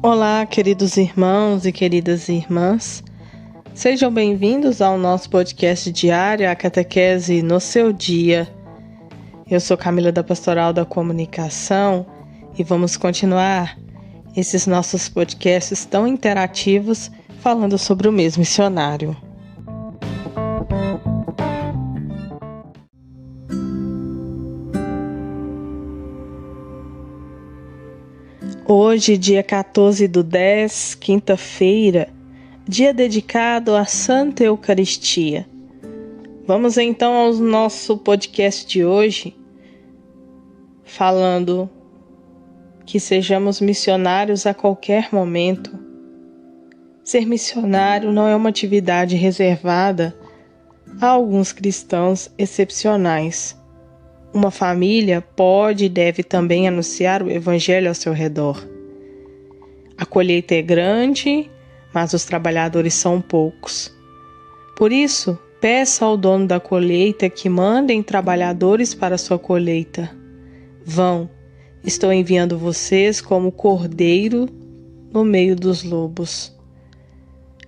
Olá, queridos irmãos e queridas irmãs. Sejam bem-vindos ao nosso podcast diário, a Catequese no seu dia. Eu sou Camila da Pastoral da Comunicação e vamos continuar esses nossos podcasts tão interativos falando sobre o mês missionário. Hoje, dia 14/10, quinta-feira, dia dedicado à Santa Eucaristia. Vamos então ao nosso podcast de hoje, falando que sejamos missionários a qualquer momento. Ser missionário não é uma atividade reservada a alguns cristãos excepcionais. Uma família pode e deve também anunciar o Evangelho ao seu redor. A colheita é grande, mas os trabalhadores são poucos. Por isso, peça ao dono da colheita que mandem trabalhadores para a sua colheita. Vão, estou enviando vocês como cordeiro no meio dos lobos.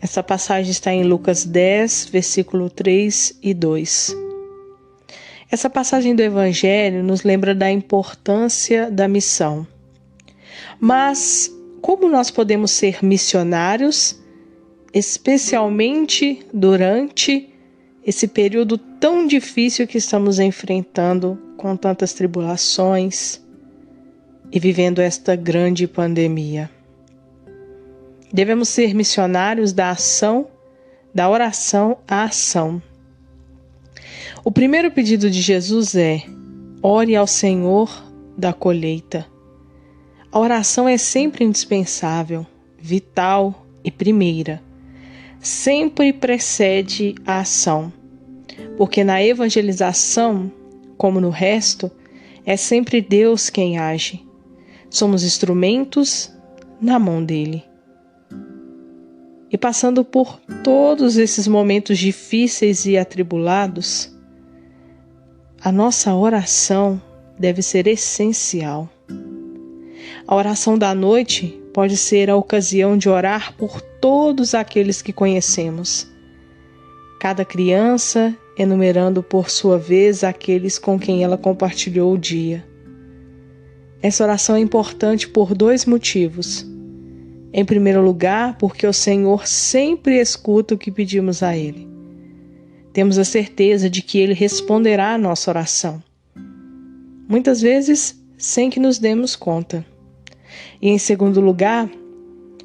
Essa passagem está em Lucas 10, versículo 3 e 2. Essa passagem do Evangelho nos lembra da importância da missão. Mas como nós podemos ser missionários, especialmente durante esse período tão difícil que estamos enfrentando com tantas tribulações e vivendo esta grande pandemia? Devemos ser missionários da ação, da oração à ação. O primeiro pedido de Jesus é: ore ao Senhor da colheita. A oração é sempre indispensável, vital e primeira. Sempre precede a ação, porque na evangelização, como no resto, é sempre Deus quem age. Somos instrumentos na mão dele. E passando por todos esses momentos difíceis e atribulados, a nossa oração deve ser essencial. A oração da noite pode ser a ocasião de orar por todos aqueles que conhecemos. Cada criança enumerando por sua vez aqueles com quem ela compartilhou o dia. Essa oração é importante por dois motivos. Em primeiro lugar, porque o Senhor sempre escuta o que pedimos a Ele. Temos a certeza de que Ele responderá à nossa oração. Muitas vezes, sem que nos demos conta. E em segundo lugar,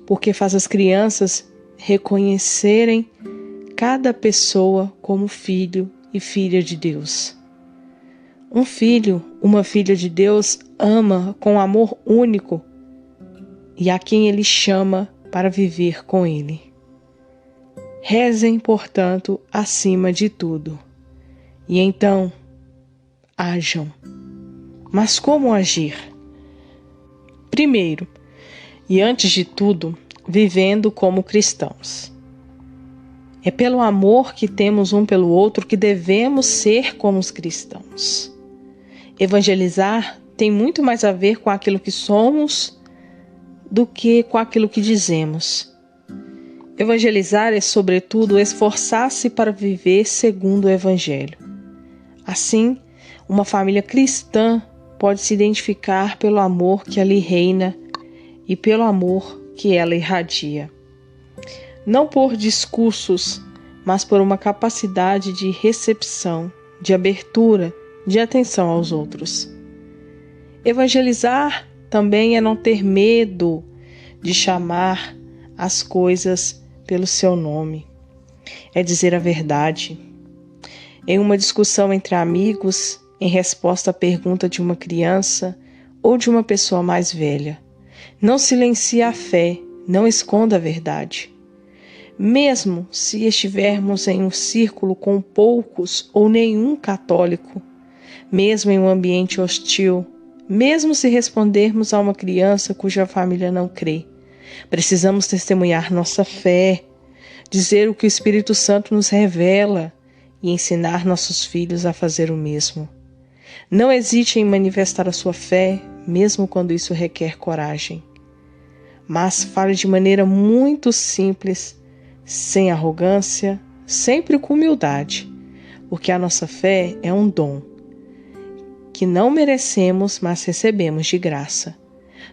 porque faz as crianças reconhecerem cada pessoa como filho e filha de Deus. Um filho, uma filha de Deus ama com amor único e a quem Ele chama para viver com Ele. Rezem, portanto, acima de tudo. E então, ajam. Mas como agir? Primeiro, e antes de tudo, vivendo como cristãos. É pelo amor que temos um pelo outro que devemos ser como os cristãos. Evangelizar tem muito mais a ver com aquilo que somos do que com aquilo que dizemos. Evangelizar é, sobretudo, esforçar-se para viver segundo o Evangelho. Assim, uma família cristã pode se identificar pelo amor que ali reina e pelo amor que ela irradia. Não por discursos, mas por uma capacidade de recepção, de abertura, de atenção aos outros. Evangelizar também é não ter medo de chamar as coisas pelo seu nome. É dizer a verdade. Em uma discussão entre amigos, em resposta à pergunta de uma criança ou de uma pessoa mais velha, não silencie a fé, não esconda a verdade. Mesmo se estivermos em um círculo com poucos ou nenhum católico, mesmo em um ambiente hostil, mesmo se respondermos a uma criança cuja família não crê, precisamos testemunhar nossa fé, dizer o que o Espírito Santo nos revela e ensinar nossos filhos a fazer o mesmo. Não hesite em manifestar a sua fé, mesmo quando isso requer coragem. mas fale de maneira muito simples, sem arrogância, sempre com humildade, porque a nossa fé é um dom que não merecemos, mas recebemos de graça,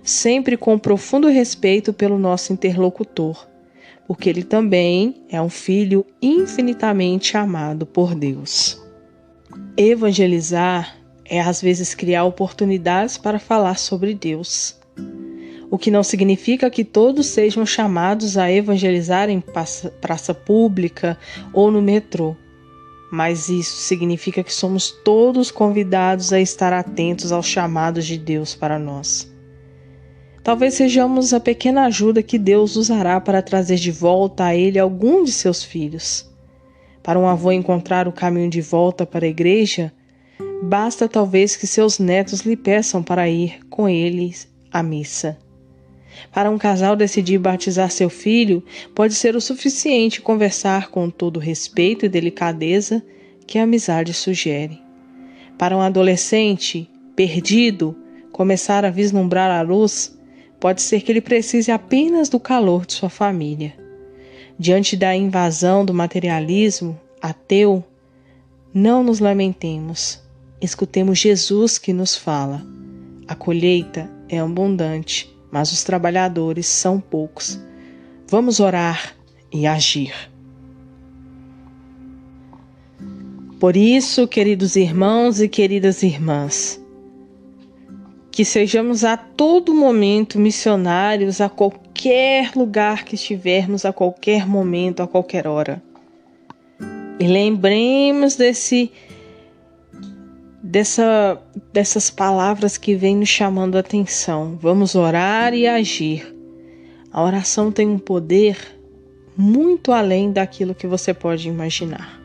sempre com profundo respeito pelo nosso interlocutor, porque ele também é um filho infinitamente amado por Deus. Evangelizar é às vezes criar oportunidades para falar sobre Deus, o que não significa que todos sejam chamados a evangelizar em praça pública ou no metrô, mas isso significa que somos todos convidados a estar atentos aos chamados de Deus para nós. Talvez sejamos a pequena ajuda que Deus usará para trazer de volta a Ele algum de seus filhos. Para um avô encontrar o caminho de volta para a igreja, basta talvez que seus netos lhe peçam para ir com eles à missa. Para um casal decidir batizar seu filho, pode ser o suficiente conversar com todo o respeito e delicadeza que a amizade sugere. Para um adolescente perdido começar a vislumbrar a luz, pode ser que ele precise apenas do calor de sua família. Diante da invasão do materialismo ateu, não nos lamentemos. Escutemos Jesus que nos fala: a colheita é abundante, mas os trabalhadores são poucos. Vamos orar e agir. Por isso, queridos irmãos e queridas irmãs, que sejamos a todo momento missionários a qualquer lugar que estivermos, a qualquer momento, a qualquer hora. E lembremos dessas palavras que vêm nos chamando a atenção. Vamos orar e agir. A oração tem um poder muito além daquilo que você pode imaginar.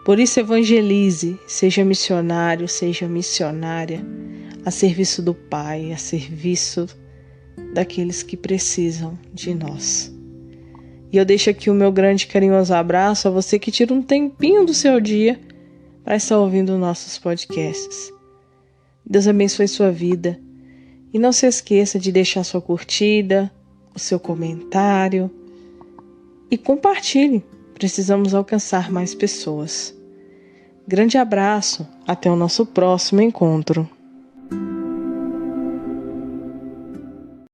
Por isso, evangelize, seja missionário, seja missionária, a serviço do Pai, a serviço daqueles que precisam de nós. E eu deixo aqui o meu grande e carinhoso abraço a você que tira um tempinho do seu dia para estar ouvindo nossos podcasts. Deus abençoe sua vida. E não se esqueça de deixar sua curtida, o seu comentário e compartilhe. Precisamos alcançar mais pessoas. Grande abraço, até o nosso próximo encontro.